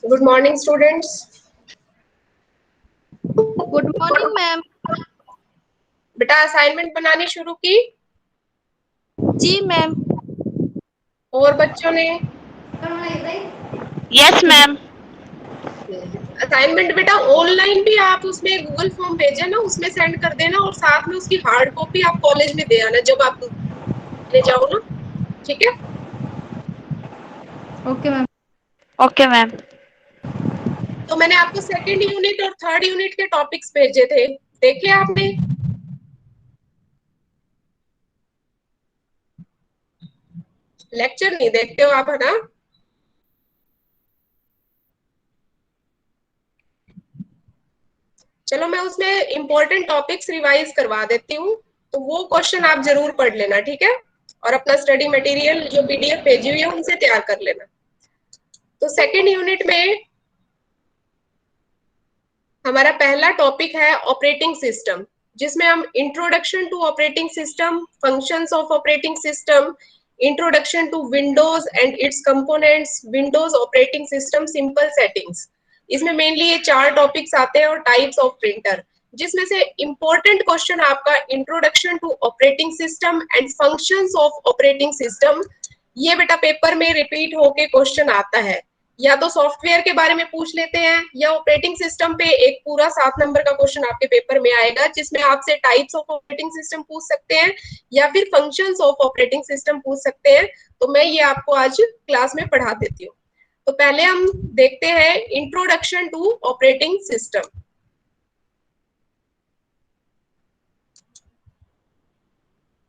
Good morning students. Good morning ma'am. बेटा assignment बनानी शुरू की? जी मैम। और बच्चों ने? Yes ma'am. असाइनमेंट बेटा ऑनलाइन भी आप उसमें गूगल फॉर्म भेजे ना, उसमें सेंड कर देना और साथ में उसकी हार्ड कॉपी आप कॉलेज में दे आना जब आप ले जाओ ना। ठीक है? Okay ma'am. Okay ma'am. तो मैंने आपको सेकंड यूनिट और थर्ड यूनिट के टॉपिक्स भेजे थे, देखे आपने? लेक्चर नहीं देखते हो आप, है ना? चलो मैं उसमें इंपॉर्टेंट टॉपिक्स रिवाइज करवा देती हूँ, तो वो क्वेश्चन आप जरूर पढ़ लेना, ठीक है? और अपना स्टडी मटेरियल जो पीडीएफ भेजी हुई है उनसे तैयार कर लेना। तो सेकेंड यूनिट में हमारा पहला टॉपिक है ऑपरेटिंग सिस्टम, जिसमें हम introduction to operating system, functions of operating system, introduction to Windows and its components, Windows operating system simple settings, इसमें मेनली ये 4 टॉपिक्स आते हैं, और टाइप्स ऑफ प्रिंटर, जिसमें से इंपॉर्टेंट क्वेश्चन आपका introduction to operating system and functions of operating system, ये बेटा पेपर में रिपीट होके क्वेश्चन आता है। या तो सॉफ्टवेयर के बारे में पूछ लेते हैं, या ऑपरेटिंग सिस्टम पे एक पूरा 7 नंबर का क्वेश्चन आपके पेपर में आएगा, जिसमें आपसे टाइप्स ऑफ ऑपरेटिंग सिस्टम पूछ सकते हैं या फिर फंक्शंस ऑफ ऑपरेटिंग सिस्टम पूछ सकते हैं। तो मैं ये आपको आज क्लास में पढ़ा देती हूँ। तो पहले हम देखते हैं इंट्रोडक्शन टू ऑपरेटिंग सिस्टम।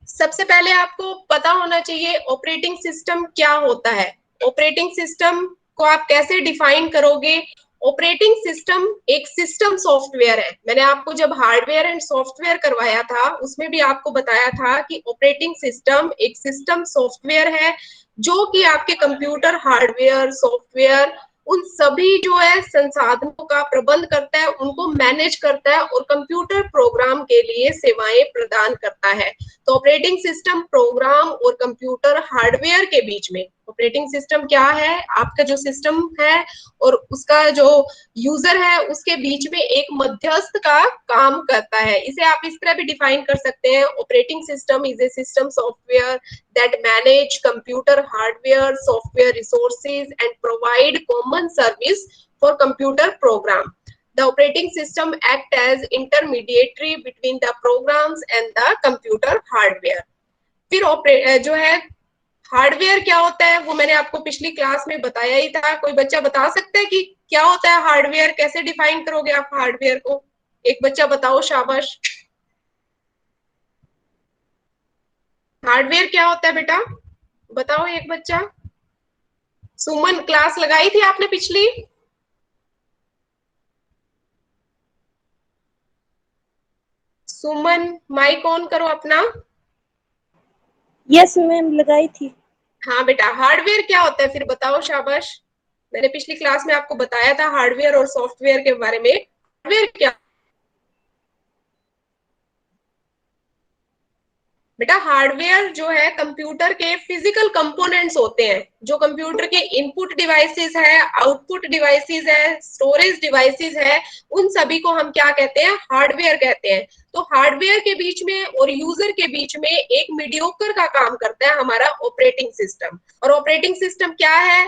सबसे पहले आपको पता होना चाहिए ऑपरेटिंग सिस्टम क्या होता है। ऑपरेटिंग सिस्टम को आप कैसे डिफाइन करोगे? ऑपरेटिंग सिस्टम एक सिस्टम सॉफ्टवेयर है। मैंने आपको जब हार्डवेयर एंड सॉफ्टवेयर करवाया था उसमें भी आपको बताया था कि ऑपरेटिंग सिस्टम एक सिस्टम सॉफ्टवेयर है, जो कि आपके कंप्यूटर हार्डवेयर सॉफ्टवेयर उन सभी जो है संसाधनों का प्रबंध करता है, उनको मैनेज करता है और कंप्यूटर प्रोग्राम के लिए सेवाएं प्रदान करता है। तो ऑपरेटिंग सिस्टम प्रोग्राम और कंप्यूटर हार्डवेयर के बीच में, ऑपरेटिंग सिस्टम क्या है? आपका जो सिस्टम है और उसका जो यूजर है उसके बीच में एक मध्यस्थ का काम करता है। इसे आप इस तरह भी डिफाइन कर सकते हैं, operating system is a system software that manage computer hardware software resources and provide common service for computer program. The operating system act as intermediary between the programs and the computer hardware. फिर जो है hardware क्या होता है वो मैंने आपको पिछली क्लास में बताया ही था। कोई बच्चा बता सकता है कि क्या होता है हार्डवेयर? कैसे डिफाइन करोगे आप हार्डवेयर को? एक बच्चा बताओ, शाबाश। हार्डवेयर क्या होता है बेटा? बताओ एक बच्चा। सुमन, क्लास लगाई थी आपने पिछली? सुमन, माइक ऑन करो अपना। यस मैम, लगाई थी। हाँ बेटा, हार्डवेयर क्या होता है फिर बताओ, शाबाश। मैंने पिछली क्लास में आपको बताया था हार्डवेयर और सॉफ्टवेयर के बारे में। हार्डवेयर क्या? बेटा हार्डवेयर जो है कंप्यूटर के फिजिकल कंपोनेंट्स होते हैं, जो कंप्यूटर के इनपुट डिवाइसेस है, आउटपुट डिवाइसेस है, स्टोरेज डिवाइसेस है, उन सभी को हम क्या कहते हैं? हार्डवेयर कहते हैं। तो हार्डवेयर के बीच में और यूजर के बीच में एक मीडियोकर का काम करता है हमारा ऑपरेटिंग सिस्टम। और ऑपरेटिंग सिस्टम क्या है?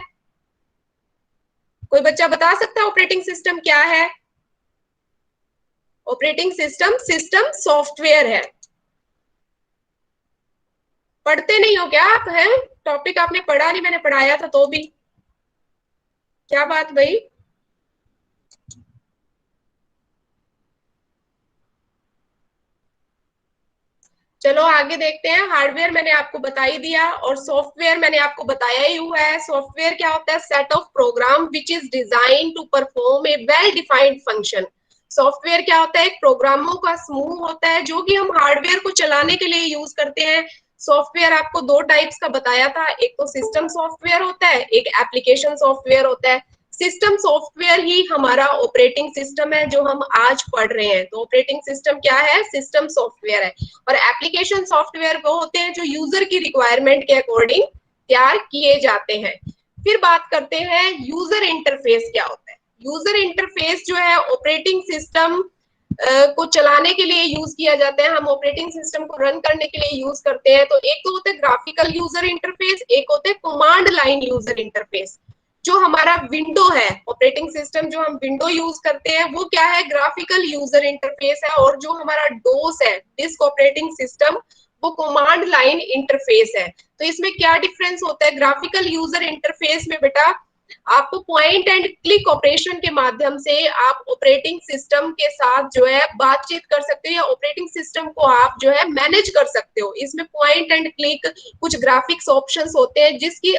कोई बच्चा बता सकता है ऑपरेटिंग सिस्टम क्या है? ऑपरेटिंग सिस्टम सिस्टम सॉफ्टवेयर है। पढ़ते नहीं हो क्या आप? हैं टॉपिक आपने पढ़ा नहीं, मैंने पढ़ाया था तो भी। क्या बात भाई? चलो आगे देखते हैं। हार्डवेयर मैंने आपको बता ही दिया, और सॉफ्टवेयर मैंने आपको बताया ही हुआ है। सॉफ्टवेयर क्या होता है? Set of program which is design to perform a well defined function. Software क्या होता है? एक प्रोग्रामों का समूह होता है जो कि हम हार्डवेयर को चलाने के लिए यूज करते हैं। सॉफ्टवेयर आपको 2 टाइप्स का बताया था, एक तो सिस्टम सॉफ्टवेयर होता है, एक एप्लीकेशन सॉफ्टवेयर होता है। सिस्टम सॉफ्टवेयर ही हमारा ऑपरेटिंग सिस्टम है जो हम आज पढ़ रहे हैं। तो ऑपरेटिंग सिस्टम क्या है? सिस्टम सॉफ्टवेयर है। और एप्लीकेशन सॉफ्टवेयर वो होते हैं जो यूजर की रिक्वायरमेंट के अकॉर्डिंग तैयार किए जाते हैं। फिर बात करते हैं यूजर इंटरफेस क्या होता है। यूजर इंटरफेस जो है ऑपरेटिंग सिस्टम को चलाने के लिए यूज किया जाता है, हम ऑपरेटिंग सिस्टम को रन करने के लिए यूज करते हैं। तो एक तो होता है ग्राफिकल यूजर इंटरफेस, एक होता है कमांड लाइन यूजर इंटरफेस। जो हमारा विंडो है, ऑपरेटिंग सिस्टम जो हम विंडो यूज करते हैं वो क्या है, ग्राफिकल यूजर इंटरफेस है। और जो हमारा डोस है, डिस्क ऑपरेटिंग सिस्टम, वो कमांड लाइन इंटरफेस है। तो इसमें क्या डिफरेंस होता है, ग्राफिकल यूजर इंटरफेस में बेटा आपको पॉइंट एंड क्लिक ऑपरेशन के माध्यम से आप ऑपरेटिंग सिस्टम के साथ जो है बातचीत कर सकते हो, या ऑपरेटिंग सिस्टम को आप जो है मैनेज कर सकते हो। इसमें पॉइंट एंड क्लिक कुछ ग्राफिक्स ऑप्शंस होते हैं जिसकी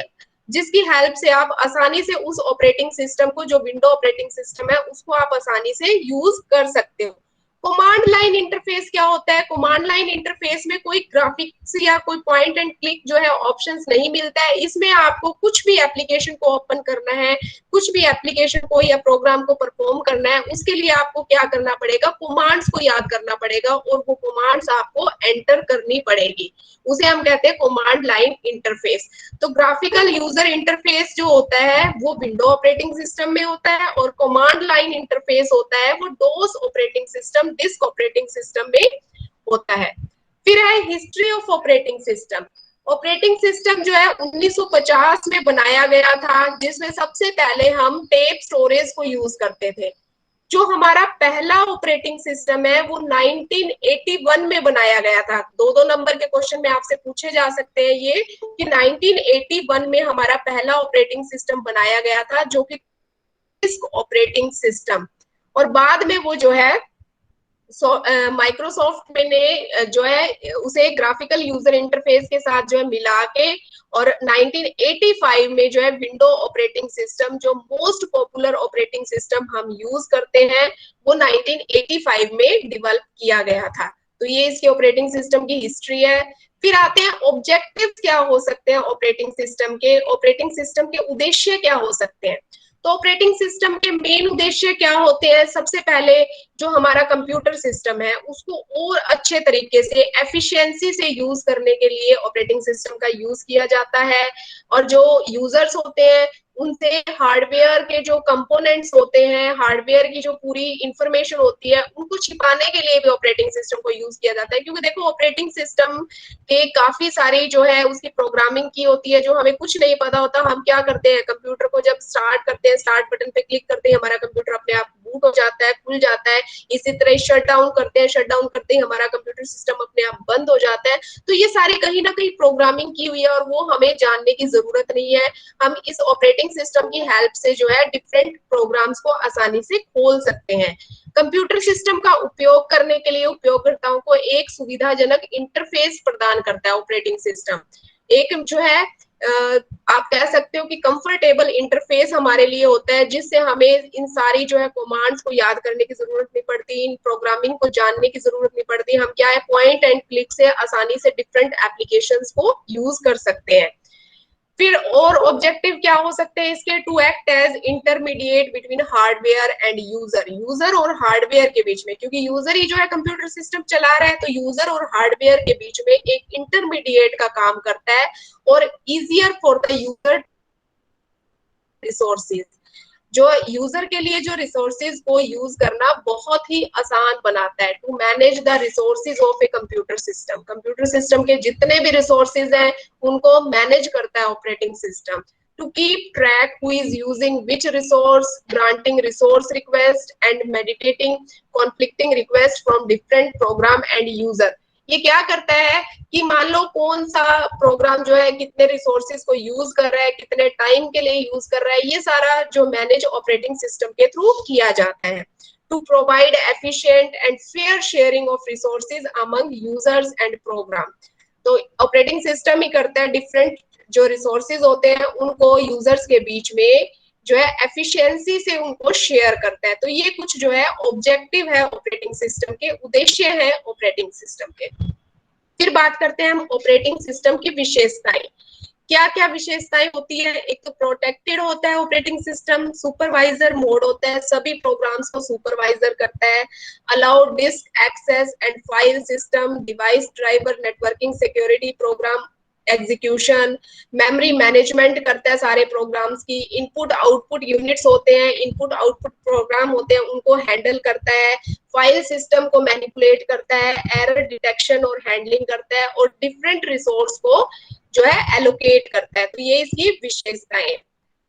जिसकी हेल्प से आप आसानी से उस ऑपरेटिंग सिस्टम को, जो विंडो ऑपरेटिंग सिस्टम है, उसको आप आसानी से यूज कर सकते हो। कमांड लाइन इंटरफेस क्या होता है, कमांड लाइन इंटरफेस में कोई ग्राफिक्स या कोई पॉइंट एंड क्लिक जो है ऑप्शंस नहीं मिलता है। इसमें आपको कुछ भी एप्लीकेशन को ओपन करना है, कुछ भी एप्लीकेशन को या प्रोग्राम को परफॉर्म करना है, उसके लिए आपको क्या करना पड़ेगा, कमांड्स को याद करना पड़ेगा और वो कमांड्स आपको एंटर करनी पड़ेगी। उसे हम कहते हैं कमांड लाइन इंटरफेस। तो ग्राफिकल यूजर इंटरफेस जो होता है वो विंडो ऑपरेटिंग सिस्टम में होता है, और कमांड लाइन इंटरफेस होता है वो DOS operating system, disk operating system में होता है। फिर है history of operating system. Operating system जो है 1950 में बनाया गया था, जिसमें सबसे पहले हम टेप स्टोरेज को यूज करते थे। जो हमारा पहला ऑपरेटिंग सिस्टम है वो 1981 में बनाया गया था। दो दो नंबर के क्वेश्चन में आपसे पूछे जा सकते हैं ये, कि 1981 में हमारा पहला ऑपरेटिंग सिस्टम बनाया गया था, जो कि डिस्क ऑपरेटिंग सिस्टम। और बाद में वो जो है माइक्रोसॉफ्ट में ने जो है उसे ग्राफिकल यूजर इंटरफेस के साथ जो है मिला के, और 1985 में जो है विंडो ऑपरेटिंग सिस्टम, जो मोस्ट पॉपुलर ऑपरेटिंग सिस्टम हम यूज करते हैं, वो 1985 में डेवलप किया गया था। तो ये इसके ऑपरेटिंग सिस्टम की हिस्ट्री है। फिर आते हैं ऑब्जेक्टिव क्या हो सकते हैं ऑपरेटिंग सिस्टम के, ऑपरेटिंग सिस्टम के उद्देश्य क्या हो सकते हैं। तो ऑपरेटिंग सिस्टम के मेन उद्देश्य क्या होते हैं, सबसे पहले जो हमारा कंप्यूटर सिस्टम है उसको और अच्छे तरीके से एफिशिएंसी से यूज करने के लिए ऑपरेटिंग सिस्टम का यूज किया जाता है। और जो यूजर्स होते हैं उनसे हार्डवेयर के जो कंपोनेंट्स होते हैं, हार्डवेयर की जो पूरी इंफॉर्मेशन होती है, उनको छिपाने के लिए भी ऑपरेटिंग सिस्टम को यूज किया जाता है। क्योंकि देखो ऑपरेटिंग सिस्टम के काफी सारी जो है उसकी प्रोग्रामिंग की होती है, जो हमें कुछ नहीं पता होता। हम क्या करते हैं, कंप्यूटर को जब स्टार्ट करते हैं, स्टार्ट बटन पे क्लिक करते हैं, हमारा कंप्यूटर अपने आप बूट हो जाता है, खुल जाता है। इसी तरह शट डाउन करते हैं, शट डाउन करते ही हमारा कंप्यूटर सिस्टम अपने आप बंद हो जाता है। तो ये सारी कहीं ना कहीं प्रोग्रामिंग की हुई है और वो हमें जानने की जरूरत नहीं है। हम इस ऑपरेटिंग सिस्टम की हेल्प से जो है डिफरेंट प्रोग्राम्स को आसानी से खोल सकते हैं। कंप्यूटर सिस्टम का उपयोग करने के लिए उपयोगकर्ताओं को एक सुविधाजनक इंटरफेस प्रदान करता है ऑपरेटिंग सिस्टम। एक जो है आप कह सकते हो कि कंफर्टेबल इंटरफेस हमारे लिए होता है, जिससे हमें इन सारी जो है कमांड्स को याद करने की जरूरत नहीं पड़ती, इन प्रोग्रामिंग को जानने की जरूरत नहीं पड़ती। हम क्या है पॉइंट एंड क्लिक से आसानी से डिफरेंट एप्लीकेशंस को यूज कर सकते हैं। फिर और ऑब्जेक्टिव क्या हो सकते हैं इसके, to act as intermediate between hardware and user, user और हार्डवेयर के बीच में, क्योंकि यूजर ही जो है कंप्यूटर सिस्टम चला रहा है, तो यूजर और हार्डवेयर के बीच में एक इंटरमीडिएट का काम करता है, और easier for the user resources, जो यूजर के लिए जो रिसोर्सेज को यूज करना बहुत ही आसान बनाता है। To manage the resources of a computer system, computer system के जितने भी रिसोर्सेज हैं उनको मैनेज करता है operating system. To keep track who is using which resource, granting resource request and meditating conflicting request from different program and user. ये क्या करता है कि मान लो कौन सा प्रोग्राम जो है कितने रिसोर्सेज को यूज कर रहा है, कितने टाइम के लिए यूज कर रहा है, ये सारा जो मैनेज ऑपरेटिंग सिस्टम के थ्रू किया जाता है। To provide efficient and fair sharing of resources among users and program. तो ऑपरेटिंग सिस्टम ही करता है डिफरेंट जो रिसोर्सेज होते हैं उनको यूजर्स के बीच में जो है एफिशिएंसी से उनको शेयर करता है। तो ये कुछ जो है ऑब्जेक्टिव है ऑपरेटिंग सिस्टम के, उद्देश्य है ऑपरेटिंग सिस्टम के। फिर बात करते हैं हम ऑपरेटिंग सिस्टम की विशेषताएं। क्या क्या विशेषताएं होती है, एक तो प्रोटेक्टेड होता है ऑपरेटिंग सिस्टम, सुपरवाइजर मोड होता है, सभी प्रोग्राम्स को सुपरवाइजर करता है, allow disk access and file system, device driver, networking, security, program execution, memory management करता है सारे प्रोग्राम्स की, इनपुट आउटपुट यूनिट्स होते हैं, इनपुट आउटपुट प्रोग्राम होते हैं, उनको हैंडल करता है, फाइल सिस्टम को मैनिपुलेट करता है, एरर डिटेक्शन और हैंडलिंग करता है, और डिफरेंट रिसोर्स को जो है एलोकेट करता है। तो ये इसकी विशेषताएं।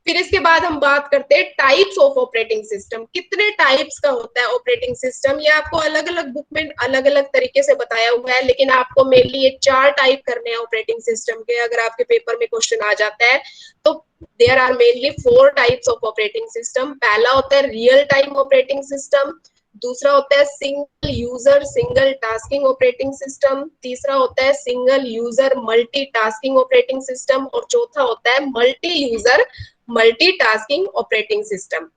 फिर इसके बाद हम बात करते हैं टाइप्स ऑफ ऑपरेटिंग सिस्टम। कितने टाइप्स का होता है ऑपरेटिंग सिस्टम, ये आपको अलग अलग बुक में अलग अलग तरीके से बताया हुआ है, लेकिन आपको मेनली ये 4 टाइप करने हैं ऑपरेटिंग सिस्टम के। अगर आपके पेपर में क्वेश्चन आ जाता है तो there are mainly 4 types of operating system. पहला होता है रियल टाइम ऑपरेटिंग सिस्टम, दूसरा होता है single user single tasking operating system, तीसरा होता है single user multitasking operating system, और चौथा होता है multi user multitasking operating system.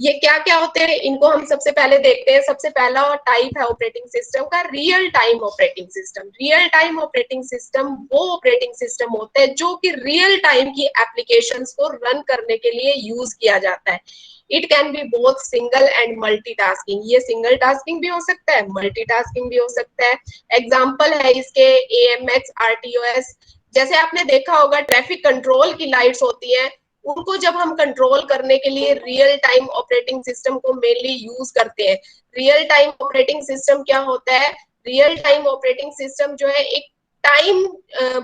ये क्या क्या होते हैं इनको हम सबसे पहले देखते हैं। सबसे पहला टाइप है ऑपरेटिंग सिस्टम का real time operating system. Real time operating system वो ऑपरेटिंग सिस्टम होता है जो कि रियल टाइम की एप्लीकेशंस को रन करने के लिए यूज किया जाता है। It can be both single and multitasking. ये सिंगल टास्किंग भी हो सकता है, मल्टीटास्किंग भी हो सकता है। एग्जाम्पल है इसके AMX, RTOS। जैसे आपने देखा होगा ट्रैफिक कंट्रोल की लाइट्स होती हैं, उनको जब हम कंट्रोल करने के लिए रियल टाइम ऑपरेटिंग सिस्टम को मेनली यूज करते हैं। रियल टाइम ऑपरेटिंग सिस्टम क्या होता है? रियल टाइम ऑपरेटिंग सिस्टम जो है एक टाइम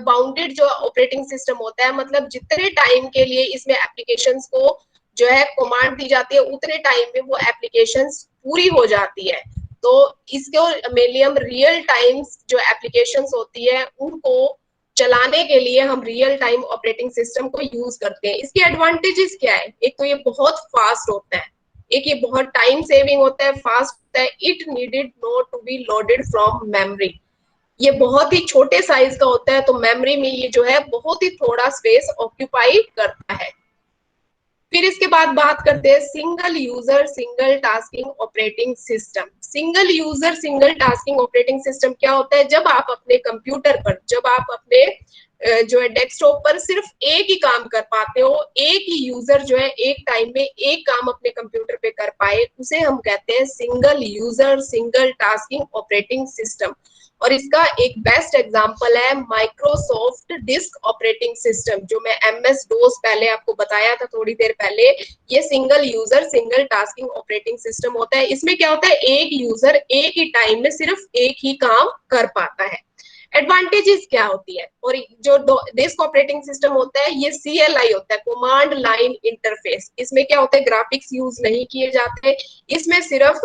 बाउंडेड जो ऑपरेटिंग सिस्टम होता है, मतलब जितने टाइम के लिए इसमें एप्लीकेशंस को जो है कमांड दी जाती है उतने टाइम में वो एप्लीकेशंस पूरी हो जाती है। तो इसको मेनली हम रियल टाइम जो एप्लीकेशंस होती है उनको चलाने के लिए हम रियल टाइम ऑपरेटिंग सिस्टम को यूज करते हैं। इसके एडवांटेजेस क्या है? एक तो ये बहुत फास्ट होता है, एक ये बहुत टाइम सेविंग होता है, फास्ट होता है। It needed not to be loaded from memory. ये बहुत ही छोटे साइज का होता है, तो मेमोरी में ये जो है बहुत ही थोड़ा स्पेस ऑक्यूपाई करता है। फिर इसके बाद बात करते हैं single user single tasking operating system. Single user single tasking operating system क्या होता है? जब आप अपने कंप्यूटर पर, जब आप अपने जो है डेस्कटॉप पर सिर्फ एक ही काम कर पाते हो, एक ही यूजर जो है एक टाइम में एक काम अपने कंप्यूटर पे कर पाए, उसे हम कहते हैं single user single tasking operating system. और इसका एक बेस्ट एग्जांपल है माइक्रोसॉफ्ट डिस्क ऑपरेटिंग सिस्टम, जो मैं MS DOS पहले आपको बताया था थोड़ी देर पहले। ये single user single tasking operating system होता है। इसमें क्या होता है? एक यूजर एक ही टाइम में सिर्फ एक ही काम कर पाता है। एडवांटेजेस क्या होती है? और जो डिस्क ऑपरेटिंग सिस्टम होता है ये CLI होता है, कमांड लाइन इंटरफेस। इसमें क्या होता है? ग्राफिक्स यूज नहीं किए जाते, इसमें सिर्फ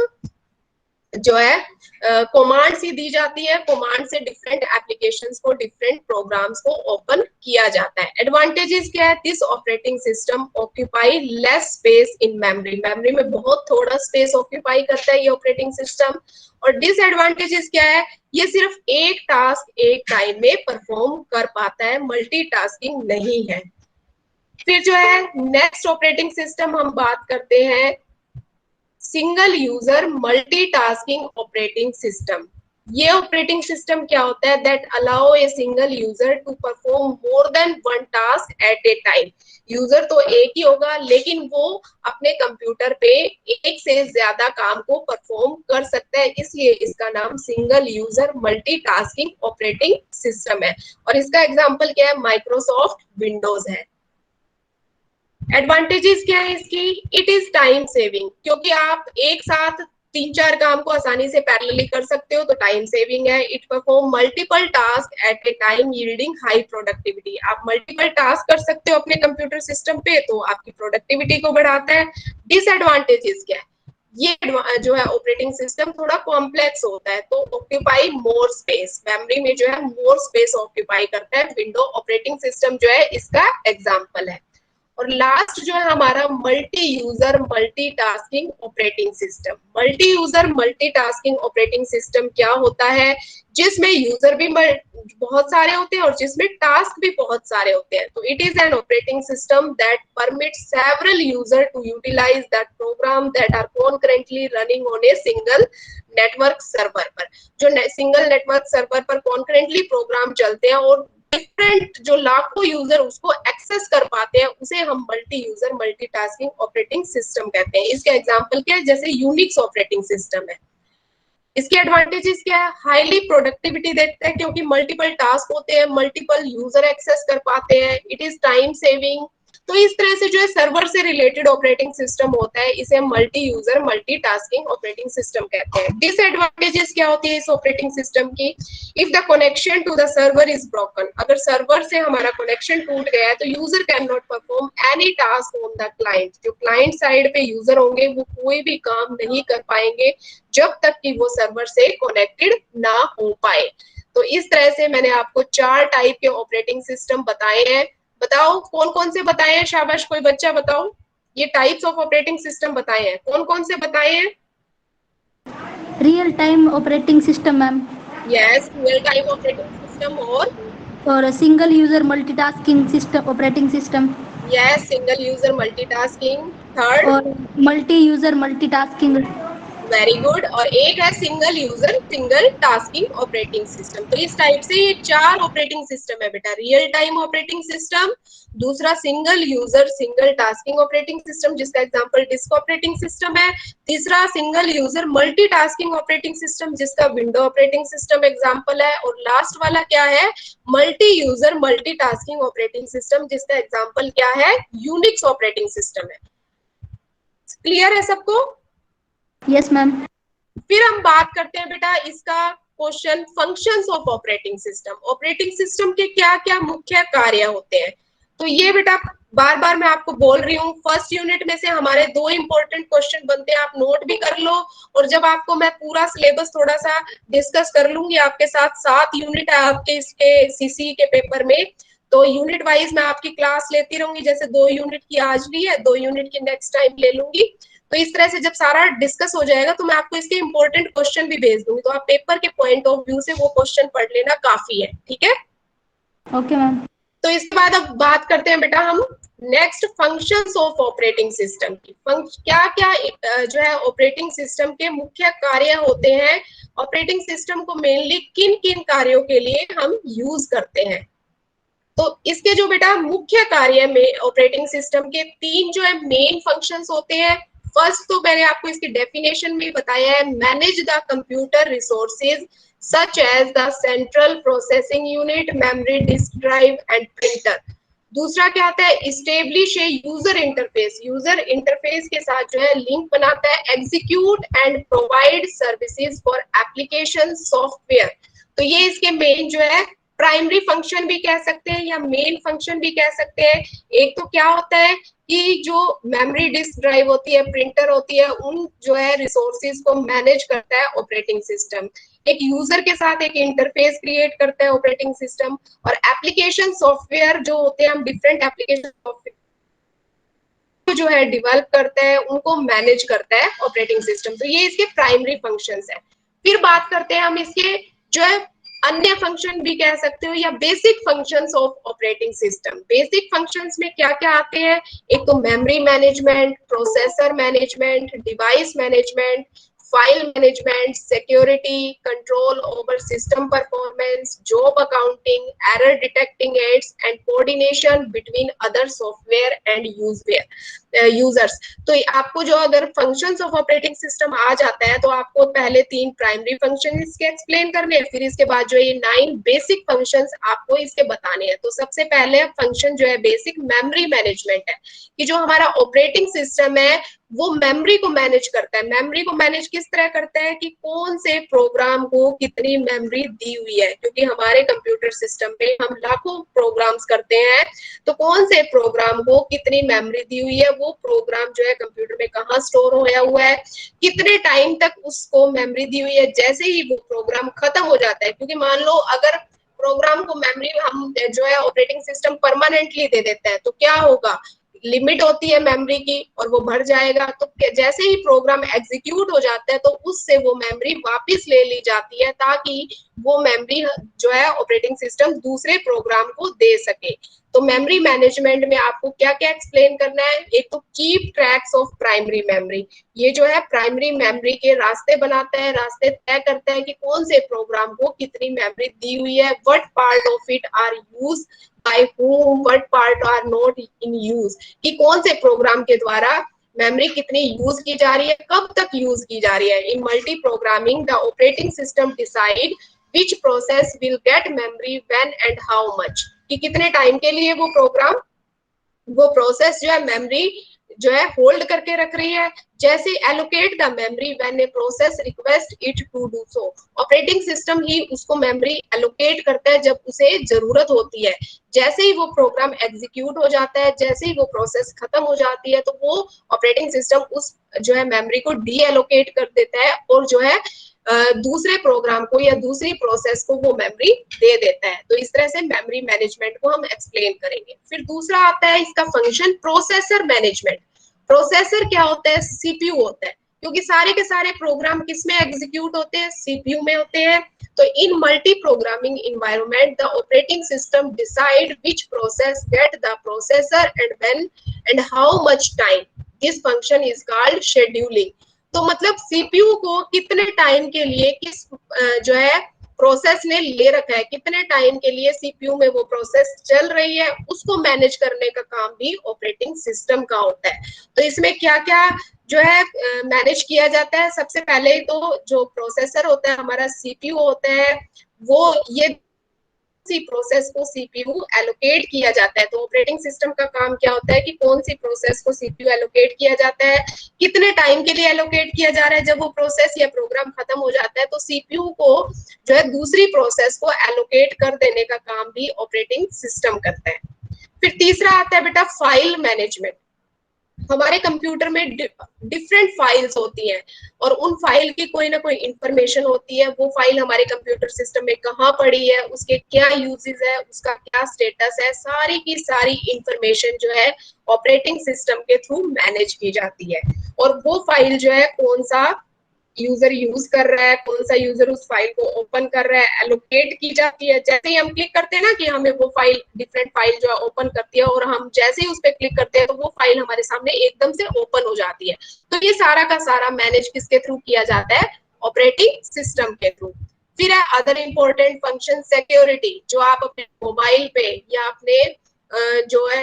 जो है कमांड सी दी जाती है, कमांड से डिफरेंट एप्लीकेशंस को, डिफरेंट प्रोग्राम्स को ओपन किया जाता है। एडवांटेजेस क्या है? This operating system occupy less space in memory. Memory में बहुत थोड़ा स्पेस ऑक्यूपाई करता है ये ऑपरेटिंग सिस्टम। और डिसएडवांटेजेस क्या है? ये सिर्फ एक टास्क एक टाइम में परफॉर्म कर पाता है, मल्टीटास्किंग नहीं है। फिर जो है नेक्स्ट ऑपरेटिंग सिस्टम हम बात करते हैं single user multitasking operating system. ये ऑपरेटिंग सिस्टम क्या होता है? That allow a single user to perform more than one task at a time. User तो एक ही होगा, लेकिन वो अपने कंप्यूटर पे एक से ज्यादा काम को परफॉर्म कर सकता है, इसलिए इसका नाम single user multitasking operating system है। और इसका एग्जांपल क्या है? माइक्रोसॉफ्ट विंडोज है। एडवांटेजेस क्या है इसकी? इट इज टाइम सेविंग, क्योंकि आप एक साथ 3-4 काम को आसानी से पैरेलली कर सकते हो, तो टाइम सेविंग है। It perform multiple task at a time yielding high productivity. आप मल्टीपल टास्क कर सकते हो अपने कंप्यूटर सिस्टम पे, तो आपकी प्रोडक्टिविटी को बढ़ाता है। डिसएडवांटेजेस क्या है? ये जो है ऑपरेटिंग सिस्टम थोड़ा कॉम्प्लेक्स होता है, तो ऑक्यूपाई मोर स्पेस। मेमोरी में जो है मोर स्पेस ऑक्यूपाई करता है। विंडो ऑपरेटिंग सिस्टम जो है इसका एग्जाम्पल है। और लास्ट जो है हमारा multi user multitasking operating system. Multi user multitasking operating system क्या होता है? जिसमें यूजर भी बहुत सारे होते हैं और जिसमें टास्क भी बहुत सारे होते हैं। तो it is an operating system that permit several user to utilize that program that are concurrently running on a single network server पर। जो सिंगल नेटवर्क सर्वर पर कॉन्करेंटली प्रोग्राम चलते हैं और डिफरेंट जो लाखों यूजर उसको एक्सेस कर पाते हैं, उसे हम multi user multitasking operating system कहते हैं। इसका एग्जांपल क्या है? जैसे यूनिक्स ऑपरेटिंग सिस्टम है। इसके एडवांटेजेस क्या है? हाईली प्रोडक्टिविटी देता है क्योंकि मल्टीपल टास्क होते हैं, मल्टीपल यूजर एक्सेस कर पाते हैं, इट इज टाइम सेविंग। तो इस तरह से जो है सर्वर से रिलेटेड ऑपरेटिंग सिस्टम होता है, इसे multi user multitasking operating system कहते हैं। डिसएडवांटेजेस क्या होती है इस ऑपरेटिंग सिस्टम की? If the connection to the server is broken, अगर सर्वर से हमारा कनेक्शन टूट गया है तो user can not perform any task on the client. जो क्लाइंट साइड पे यूजर होंगे वो कोई भी काम नहीं कर पाएंगे जब तक कि वो सर्वर से कनेक्टेड ना हो पाए। तो इस तरह से मैंने आपको 4 टाइप के ऑपरेटिंग सिस्टम बताए हैं। बताओ कौन कौन से बताए हैं? शाबाश, कोई बच्चा बताओ। ये टाइप्स ऑफ ऑपरेटिंग सिस्टम बताए हैं, कौन कौन से बताए हैं? Real time operating system ma'am, yes, real time operating system. और single user multitasking system operating system, yes, single user multitasking. Third? और multi user multitasking. Very good. और एक है single user single tasking operating system. तो इस type से ये 4 operating system है बेटा। रियल टाइम ऑपरेटिंग सिस्टम, दूसरा single user single tasking operating system जिसका एग्जांपल डिस्क ऑपरेटिंग सिस्टम है, तीसरा single user multitasking operating system जिसका विंडो ऑपरेटिंग सिस्टम एग्जांपल है, और लास्ट वाला क्या है? Multi user multitasking operating system जिसका एग्जांपल क्या है? यूनिक्स ऑपरेटिंग सिस्टम है। क्लियर है सबको? Yes ma'am. फिर हम बात करते हैं बेटा इसका question, functions of operating system. Operating system के क्या क्या मुख्य कार्य होते हैं? तो ये बेटा बार बार मैं आपको बोल रही हूँ, फर्स्ट यूनिट में से हमारे 2 इंपॉर्टेंट क्वेश्चन बनते हैं, आप नोट भी कर लो। और जब आपको मैं पूरा सिलेबस थोड़ा सा डिस्कस कर लूंगी आपके साथ, 7 यूनिट है आपके इसके सीसी के पेपर में, तो यूनिट वाइज मैं आपकी क्लास लेती रहूंगी। जैसे 2 यूनिट की आज ली है, 2 यूनिट की नेक्स्ट टाइम ले लूंगी। तो इस तरह से जब सारा डिस्कस हो जाएगा तो मैं आपको इसके इंपॉर्टेंट क्वेश्चन भी भेज दूंगी, तो आप पेपर के पॉइंट ऑफ व्यू से वो क्वेश्चन पढ़ लेना, काफी है। ठीक है? Okay ma'am. तो इसके बाद अब बात करते हैं बेटा हम next, functions of operating system की। क्या क्या जो है ऑपरेटिंग सिस्टम के मुख्य कार्य होते हैं, ऑपरेटिंग सिस्टम को मेनली किन किन कार्यों के लिए हम यूज करते हैं। तो इसके जो बेटा मुख्य कार्य में ऑपरेटिंग सिस्टम के 3 जो है मेन फंक्शंस होते हैं। फर्स्ट तो मैंने आपको इसकी डेफिनेशन में बताया है, manage the computer resources such as the central processing unit, memory, disk drive and printer. दूसरा क्या आता है? Establish a user interface, user interface के साथ जो है लिंक बनाता है, execute and provide services for application software. तो ये इसके मेन जो है प्राइमरी फंक्शन भी कह सकते हैं या मेन फंक्शन भी कह सकते हैं। एक तो क्या होता है कि जो मेमोरी, डिस्क ड्राइव होती है, प्रिंटर होती है, उन जो है रिसोर्सेज को मैनेज करता है ऑपरेटिंग सिस्टम। एक यूजर के साथ एक इंटरफेस क्रिएट करता है ऑपरेटिंग सिस्टम, और एप्लीकेशन सॉफ्टवेयर जो होते हैं, हम डिफरेंट एप्लीकेशन सॉफ्टवेयर जो है डेवलप करता है, उनको मैनेज करता है ऑपरेटिंग सिस्टम। तो ये इसके प्राइमरी फंक्शंस है। फिर बात करते हैं हम इसके जो है अन्य फंक्शन भी कह सकते हो या basic functions of operating system. Basic functions में क्या क्या आते हैं? एक तो memory management, processor management, device management, file management, security, control over system performance, job accounting, error detecting aids and coordination between other software and users. तो आपको जो अगर फंक्शंस ऑफ ऑपरेटिंग सिस्टम आ जाता है तो आपको पहले 3 प्राइमरी फंक्शन इसके एक्सप्लेन करने हैं, फिर इसके बाद जो ये 9 बेसिक फंक्शंस आपको इसके बताने हैं। तो सबसे पहले फंक्शन जो है बेसिक मेमोरी मैनेजमेंट है, कि जो हमारा ऑपरेटिंग सिस्टम है वो मेमोरी को मैनेज करता है। मेमोरी को मैनेज किस तरह करता है कि कौन से प्रोग्राम को कितनी मेमोरी दी हुई है, क्योंकि हमारे कंप्यूटर सिस्टम पे हम लाखों प्रोग्राम्स करते हैं, तो कौन से प्रोग्राम को कितनी मेमोरी दी हुई है, वो प्रोग्राम जो है कंप्यूटर में कहाँ स्टोर होया हुआ है, कितने टाइम तक उसको मेमोरी दी हुई है। जैसे ही वो प्रोग्राम खत्म हो जाता है, क्योंकि मान लो अगर प्रोग्राम को मेमोरी हम जो है ऑपरेटिंग सिस्टम परमानेंटली दे देता है तो क्या होगा? लिमिट होती है मेमोरी की और वो भर जाएगा। तो जैसे ही प्रोग्राम एग्जीक्यूट हो जाता है तो उससे वो मेमोरी वापस ले ली जाती है, ताकि वो मेमोरी जो है ऑपरेटिंग सिस्टम दूसरे प्रोग्राम को दे सके। तो मेमोरी मैनेजमेंट में आपको क्या क्या एक्सप्लेन करना है? एक तो keep tracks of primary memory, ये जो है प्राइमरी मेमोरी के रास्ते बनाता है, रास्ते तय करता है कि कौन से प्रोग्राम को कितनी मेमोरी दी हुई है, what part of it are use by whom, what part are not in use, कि कौन से प्रोग्राम के द्वारा मेमोरी कितनी यूज की जा रही है, कब तक यूज की जा रही है। In multi programming the operating system decide which process will get memory when and how much, कि कितने टाइम के लिए वो प्रोसेस जो है मेमोरी जो है होल्ड करके रख रही है। जैसे allocate the memory when a process request it to do so, operating system ही उसको मेमोरी एलोकेट करता है जब उसे जरूरत होती है। जैसे ही वो प्रोग्राम एग्जीक्यूट हो जाता है, जैसे ही वो प्रोसेस खत्म हो जाती है, तो वो ऑपरेटिंग सिस्टम उस जो है मेमोरी को डी एलोकेट कर देता है और जो है दूसरे प्रोग्राम को या दूसरी प्रोसेस को वो मेमोरी दे देता है। तो इस तरह से मेमोरी मैनेजमेंट को हम एक्सप्लेन करेंगे। फिर दूसरा आता है इसका फंक्शन प्रोसेसर मैनेजमेंट। प्रोसेसर क्या होता है, सीपीयू होता है, क्योंकि सारे के सारे प्रोग्राम किस में एग्जीक्यूट होते हैं, सीपीयू में होते हैं। तो in multi programming environment the operating system decide which process get the processor and when and how much time, this function is called scheduling. तो मतलब सीपीयू को कितने टाइम के लिए किस जो है प्रोसेस ने ले रखा है, कितने टाइम के लिए सीपीयू में वो प्रोसेस चल रही है, उसको मैनेज करने का काम भी ऑपरेटिंग सिस्टम का होता है। तो इसमें क्या क्या जो है मैनेज किया जाता है, सबसे पहले तो जो प्रोसेसर होता है हमारा सीपीयू होता है, वो ये प्रोसेस को सीपीयू एलोकेट किया जाता है। तो ऑपरेटिंग सिस्टम का काम क्या होता है कि कौन सी प्रोसेस को सीपीयू एलोकेट किया जाता है, कितने टाइम के लिए एलोकेट किया जा रहा है। जब वो प्रोसेस या प्रोग्राम खत्म हो जाता है तो सीपीयू को जो है दूसरी प्रोसेस को एलोकेट कर देने का काम भी ऑपरेटिंग सिस्टम करता है। फिर तीसरा आता है बेटा फाइल मैनेजमेंट। हमारे कंप्यूटर में डिफरेंट फाइल्स होती हैं और उन फाइल की कोई ना कोई इंफॉर्मेशन होती है। वो फाइल हमारे कंप्यूटर सिस्टम में कहाँ पड़ी है, उसके क्या यूजेस है, उसका क्या स्टेटस है, सारी की सारी इंफॉर्मेशन जो है ऑपरेटिंग सिस्टम के थ्रू मैनेज की जाती है। और वो फाइल जो है कौन सा यूजर यूज कर रहा है, कौन सा यूजर उस फाइल को ओपन कर रहा है, एलोकेट की जाती है। जैसे ही हम क्लिक करते हैं ना कि हमें वो फाइल डिफरेंट फाइल जो है ओपन करती है, और हम जैसे ही उस पर क्लिक करते हैं तो वो फाइल हमारे सामने एकदम से ओपन हो जाती है। तो ये सारा का सारा मैनेज किसके थ्रू किया जाता है, ऑपरेटिंग सिस्टम के थ्रू। फिर है अदर इंपॉर्टेंट फंक्शन सिक्योरिटी, जो आप अपने मोबाइल पे या अपने जो है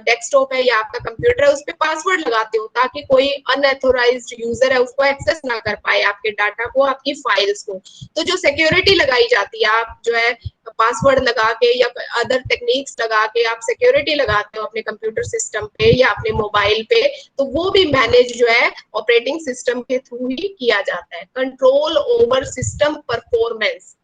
डेस्कटॉप है या आपका कंप्यूटर है उस पर पासवर्ड लगाते हो, ताकि कोई अनऑथोराइज्ड यूजर है उसको एक्सेस ना कर पाए आपके डाटा को, आपकी फाइल्स को। तो जो सिक्योरिटी लगाई जाती है, आप जो है पासवर्ड लगा के या अदर टेक्निक्स लगा के आप सिक्योरिटी लगाते हो अपने कंप्यूटर सिस्टम पे या अपने मोबाइल पे, तो वो भी मैनेज जो है ऑपरेटिंग सिस्टम के थ्रू ही किया जाता है। कंट्रोल ओवर सिस्टम परफॉर्मेंस,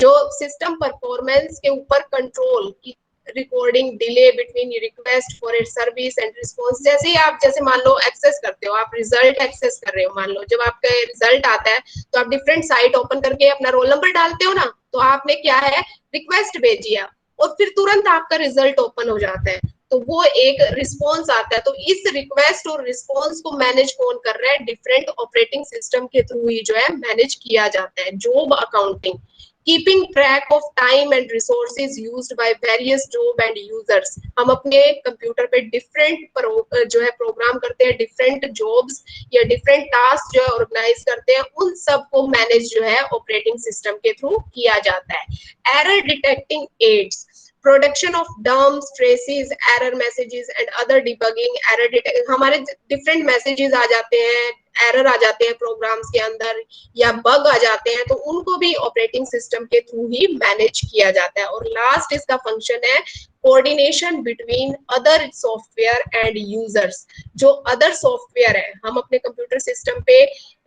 जो सिस्टम परफॉर्मेंस के ऊपर कंट्रोल की recording delay between request for a service and response. जैसे ही आप जैसे मान लो एक्सेस करते हो, आप रिजल्ट एक्सेस कर रहे हो, मान लो जब आपका रिजल्ट आता है तो आप डिफरेंट साइट ओपन करके अपना रोल नंबर डालते हो ना, तो आपने क्या है रिक्वेस्ट भेजी है और फिर तुरंत आपका रिजल्ट ओपन हो जाता है, तो वो एक रिस्पॉन्स आता है। तो इस रिक्वेस्ट और रिस्पॉन्स को मैनेज कौन कर रहा है, डिफरेंट ऑपरेटिंग सिस्टम के थ्रू ही जो है मैनेज किया जाता है। Job accounting, keeping track of time and resources used by various job and users. हम अपने कंप्यूटर पे डिफरेंट जो है प्रोग्राम करते हैं, डिफरेंट जॉब्स या डिफरेंट टास्क जो है ऑर्गेनाइज करते हैं, उन सब को मैनेज जो है ऑपरेटिंग सिस्टम के थ्रू किया जाता है। Error detecting aids, production of dumps, traces, error messages and other debugging. Error detect, हमारे डिफरेंट मैसेजेस आ जाते हैं, एरर आ जाते हैं प्रोग्राम्स के अंदर या बग आ जाते हैं, तो उनको भी ऑपरेटिंग सिस्टम के थ्रू ही मैनेज किया जाता है। और लास्ट इसका फंक्शन है coordination between other software and users. जो अदर सॉफ्टवेयर है, हम अपने कंप्यूटर सिस्टम पे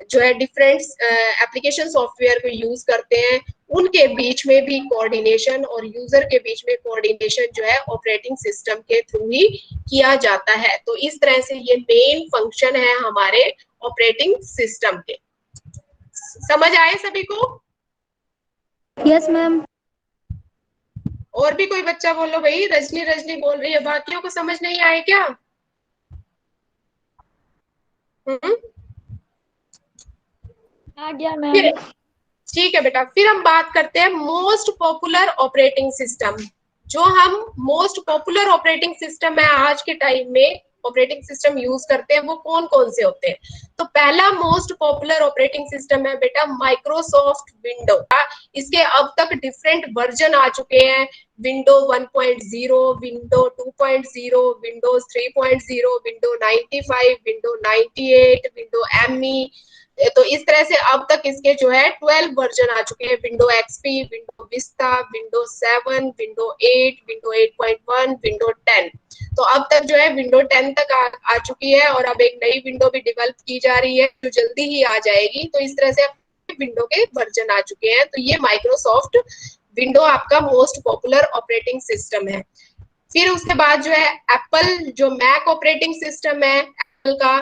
जो है डिफरेंट एप्लीकेशन सॉफ्टवेयर को यूज करते हैं, उनके बीच में भी कोऑर्डिनेशन और यूजर के बीच में कोऑर्डिनेशन जो है ऑपरेटिंग सिस्टम के थ्रू ही किया जाता है। तो इस तरह से ये मेन फंक्शन है हमारे ऑपरेटिंग सिस्टम के। समझ आए सभी को? Yes ma'am. और भी कोई बच्चा बोलो भाई, रजनी रजनी बोल रही है, बाकियों को समझ नहीं आए क्या? आ गया मैम। ठीक है बेटा, फिर हम बात करते हैं मोस्ट पॉपुलर ऑपरेटिंग सिस्टम। जो हम मोस्ट पॉपुलर ऑपरेटिंग सिस्टम है आज के टाइम में ऑपरेटिंग सिस्टम यूज करते हैं, वो कौन कौन से होते हैं? तो पहला मोस्ट पॉपुलर ऑपरेटिंग सिस्टम है बेटा माइक्रोसॉफ्ट विंडो। इसके अब तक डिफरेंट वर्जन आ चुके हैं, window 1.0, window 2.0, Windows 3.0, window 95, window 98, window ME। तो इस तरह से अब तक इसके जो है 12 वर्जन आ चुके हैं, window XP, window Vista, window 7, window 8, window 8.1, window 10। तो अब तक जो है विंडो 10 तक आ चुकी है और अब एक नई विंडो भी डेवलप की जा रही है जो जल्दी ही आ जाएगी। तो इस तरह से विंडो के वर्जन आ चुके हैं। तो ये माइक्रोसॉफ्ट विंडो आपका मोस्ट पॉपुलर ऑपरेटिंग सिस्टम है। फिर उसके बाद जो है एप्पल, जो मैक ऑपरेटिंग सिस्टम है एप्पल का,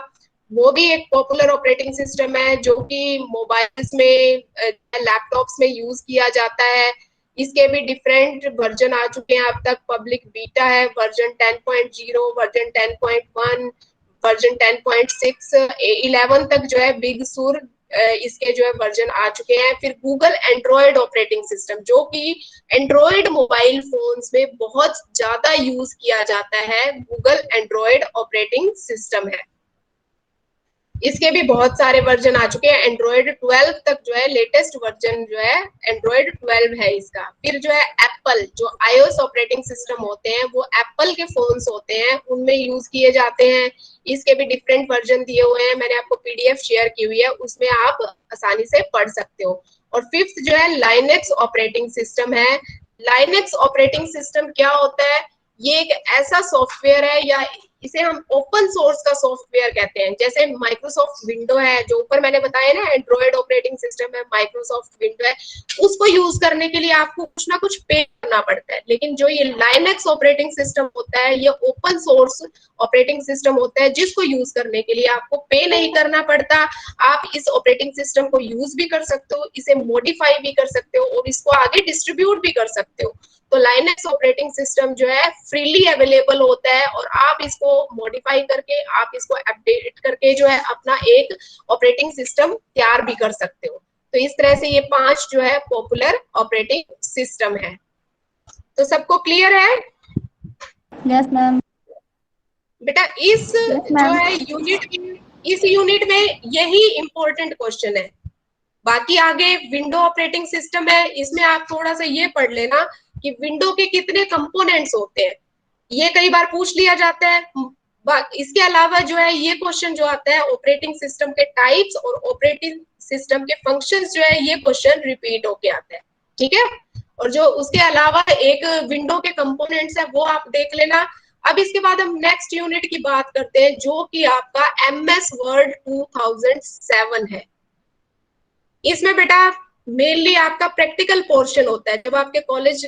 वो भी एक पॉपुलर ऑपरेटिंग सिस्टम है जो कि मोबाइल्स में, लैपटॉप्स में यूज किया जाता है। इसके भी डिफरेंट वर्जन आ चुके हैं अब तक। पब्लिक बीटा है, वर्जन 10.0, वर्जन 10.1, वर्जन 10.6, 11 तक जो है बिग सुर, इसके जो है वर्जन आ चुके हैं। फिर गूगल एंड्रॉयड ऑपरेटिंग सिस्टम, जो कि एंड्रॉयड मोबाइल फोन्स में बहुत ज्यादा यूज किया जाता है, गूगल एंड्रॉयड ऑपरेटिंग सिस्टम है। इसके भी बहुत सारे वर्जन आ चुके हैं। एंड्रॉयड 12 तक जो है लेटेस्ट वर्जन जो है एंड्रॉयड 12 है इसका। फिर जो है एप्पल, जो iOS ऑपरेटिंग सिस्टम होते हैं वो एप्पल के फोन्स होते हैं, उनमें यूज किए जाते हैं। इसके भी डिफरेंट वर्जन दिए हुए हैं, मैंने आपको PDF शेयर की हुई है, उसमें आप आसानी से पढ़ सकते हो। और फिफ्थ जो है लाइनेक्स ऑपरेटिंग सिस्टम है। लाइनेक्स ऑपरेटिंग सिस्टम क्या होता है? ये एक ऐसा सॉफ्टवेयर है, या इसे हम ओपन सोर्स का सॉफ्टवेयर कहते हैं। जैसे माइक्रोसॉफ्ट विंडो है, जो ऊपर मैंने बताया ना एंड्रॉयड ऑपरेटिंग सिस्टम है, माइक्रोसॉफ्ट विंडो है, उसको यूज करने के लिए आपको कुछ ना कुछ पे करना पड़ता है। लेकिन जो ये लाइनेक्स ऑपरेटिंग सिस्टम होता है, ये ओपन सोर्स ऑपरेटिंग सिस्टम होता है, जिसको यूज करने के लिए आपको पे नहीं करना पड़ता। आप इस ऑपरेटिंग सिस्टम को यूज भी कर सकते हो, इसे मॉडिफाई भी कर सकते हो और इसको आगे डिस्ट्रीब्यूट भी कर सकते हो। तो लाइनेक्स ऑपरेटिंग सिस्टम जो है फ्रीली अवेलेबल होता है और आप इसको मॉडिफाई करके, आप इसको अपडेट करके जो है अपना एक ऑपरेटिंग सिस्टम तैयार भी कर सकते हो। तो इस तरह से ये 5 जो है पॉपुलर ऑपरेटिंग सिस्टम है। तो सबको क्लियर है? Yes ma'am. बेटा इस जो है इस यूनिट में यही इंपॉर्टेंट क्वेश्चन है। बाकी आगे विंडो ऑपरेटिंग सिस्टम है, इसमें आप थोड़ा सा ये पढ़ लेना कि विंडो के कितने कंपोनेंट्स होते हैं, ये कई बार पूछ लिया जाता है। इसके अलावा जो है ये क्वेश्चन जो आता है ऑपरेटिंग सिस्टम के टाइप्स और ऑपरेटिंग सिस्टम के फंक्शंस, जो है ये क्वेश्चन रिपीट होके आता है, ठीक है। और जो उसके अलावा एक विंडो के कंपोनेंट्स है वो आप देख लेना। अब इसके बाद हम नेक्स्ट यूनिट की बात करते हैं, जो कि आपका MS वर्ड 2007 है। इसमें बेटा मेनली आपका प्रैक्टिकल पोर्शन होता है। जब आपके कॉलेज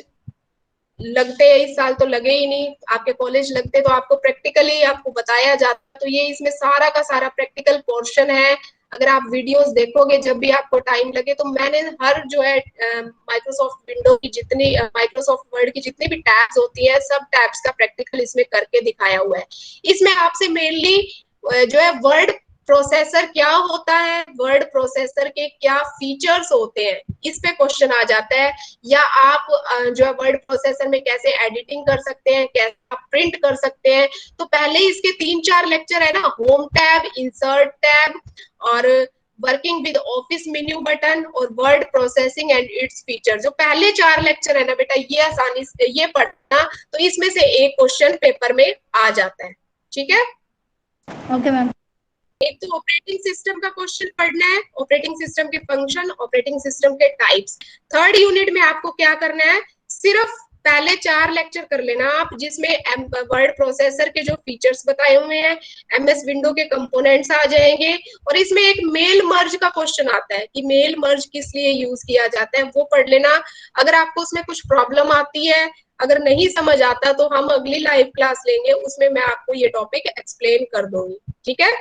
लगते हैं, इस साल तो लगे ही नहीं, आपके कॉलेज लगते तो आपको प्रैक्टिकली आपको बताया जाता। तो ये इसमें सारा का सारा प्रैक्टिकल पोर्शन है। अगर आप वीडियोस देखोगे जब भी आपको टाइम लगे, तो मैंने हर जो है माइक्रोसॉफ्ट विंडो की जितनी, माइक्रोसॉफ्ट वर्ड की जितनी भी टैब्स होती है, सब टैब्स का प्रैक्टिकल इसमें करके दिखाया हुआ है। इसमें आपसे मेनली जो है वर्ड प्रोसेसर क्या होता है, वर्ड प्रोसेसर के क्या फीचर्स होते हैं, इस पे क्वेश्चन आ जाता है। या आप जो है वर्ड प्रोसेसर में कैसे एडिटिंग कर सकते हैं, कैसे आप प्रिंट कर सकते हैं। तो पहले इसके 3-4 लेक्चर है ना, होम टैब, इंसर्ट टैब और working with office menu button और word processing and its feature. जो पहले 4 लेक्चर है ना बेटा, ये आसानी से ये पढ़ना, तो इसमें से एक क्वेश्चन पेपर में आ जाता है, ठीक है। Okay ma'am. एक तो ऑपरेटिंग सिस्टम का क्वेश्चन पढ़ना है, ऑपरेटिंग सिस्टम के फंक्शन, ऑपरेटिंग सिस्टम के टाइप्स। थर्ड यूनिट में आपको क्या करना है, सिर्फ पहले 4 लेक्चर कर लेना आप, जिसमें वर्ड प्रोसेसर के जो फीचर्स बताए हुए हैं, MS विंडो के कंपोनेंट्स आ जाएंगे। और इसमें एक मेल मर्ज का क्वेश्चन आता है कि मेल मर्ज किस लिए यूज किया जाता है, वो पढ़ लेना। अगर आपको उसमें कुछ प्रॉब्लम आती है, अगर नहीं समझ आता, तो हम अगली लाइव क्लास लेंगे, उसमें मैं आपको ये टॉपिक एक्सप्लेन कर दूंगी, ठीक है।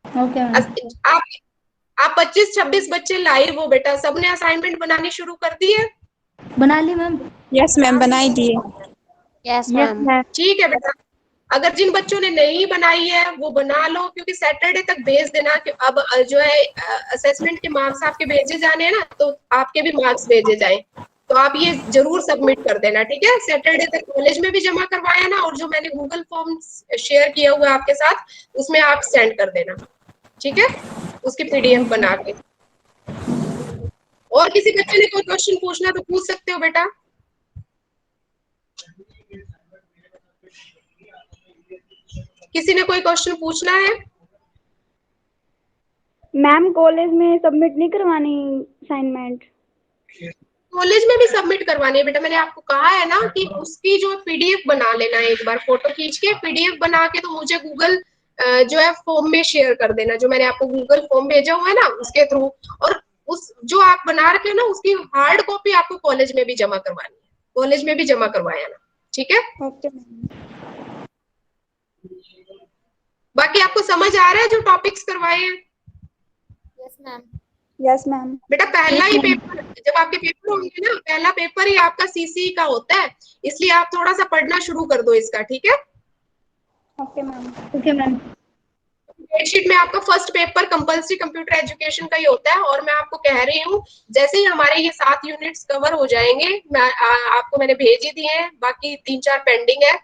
Okay ma'am. आप 25-26 बच्चे लाइव हो बेटा, सबने असाइनमेंट बनानी शुरू कर दी है? बना ली मैम। यस मैम, बनाई दिए। Yes ma'am. ठीक है बेटा। अगर जिन बच्चों ने नहीं बनाई है वो बना लो, क्योंकि सैटरडे तक भेज देना। कि अब जो है असेसमेंट के मार्क्स आपके भेजे जाने हैं ना, तो आपके भी मार्क्स भेजे जाए, तो आप ये जरूर सबमिट कर देना, ठीक है। सैटरडे तक कॉलेज में भी जमा करवाया ना, और जो मैंने गूगल फॉर्म शेयर किया हुआ आपके साथ, उसमें आप सेंड कर देना, ठीक है, उसकी पीडीएफ बना के। और किसी बच्चे ने कोई क्वेश्चन पूछना है तो पूछ सकते हो बेटा। किसी ने कोई क्वेश्चन पूछना है? मैम कॉलेज में सबमिट नहीं करवानी असाइनमेंट? कॉलेज में भी सबमिट करवानी है बेटा, मैंने आपको कहा है ना कि उसकी जो पीडीएफ बना लेना, एक बार फोटो खींच के पीडीएफ बना के तो मुझे गूगल जो है फॉर्म में शेयर कर देना, जो मैंने आपको गूगल फॉर्म भेजा हुआ है ना उसके थ्रू। और उस जो आप बना रखे हो ना उसकी हार्ड कॉपी आपको कॉलेज में भी जमा करवानी है, कॉलेज में भी जमा करवाया ना, ठीक है। Okay ma'am. बाकी आपको समझ आ रहा है जो टॉपिक्स करवाए हैं? Yes ma'am. Yes ma'am. बेटा पहला ही पेपर, जब आपके पेपर होंगे ना, पहला पेपर ही आपका सीसी का होता है, इसलिए आप थोड़ा सा पढ़ना शुरू कर दो इसका, ठीक है। Okay ma'am. Okay ma'am. Date sheet में आपका first paper compulsory computer education का ही होता है। और मैं आपको कह रही हूँ जैसे ही हमारे ये 7 यूनिट्स कवर हो जाएंगे, आपको मैंने भेज ही दिए हैं, बाकी 3-4 पेंडिंग है,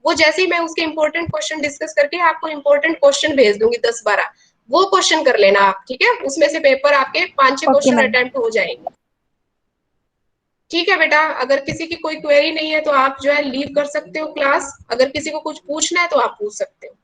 वो जैसे ही मैं उसके इंपॉर्टेंट क्वेश्चन डिस्कस करके आपको इंपॉर्टेंट क्वेश्चन भेज दूंगी 10-12, वो क्वेश्चन कर लेना आप, ठीक है। उसमें से पेपर आपके 5-6 ओके क्वेश्चन मैम। अटेम्प्ट हो जाएंगे, ठीक है बेटा। अगर किसी की कोई क्वेरी नहीं है तो आप जो है लीव कर सकते हो क्लास, अगर किसी को कुछ पूछना है तो आप पूछ सकते हो।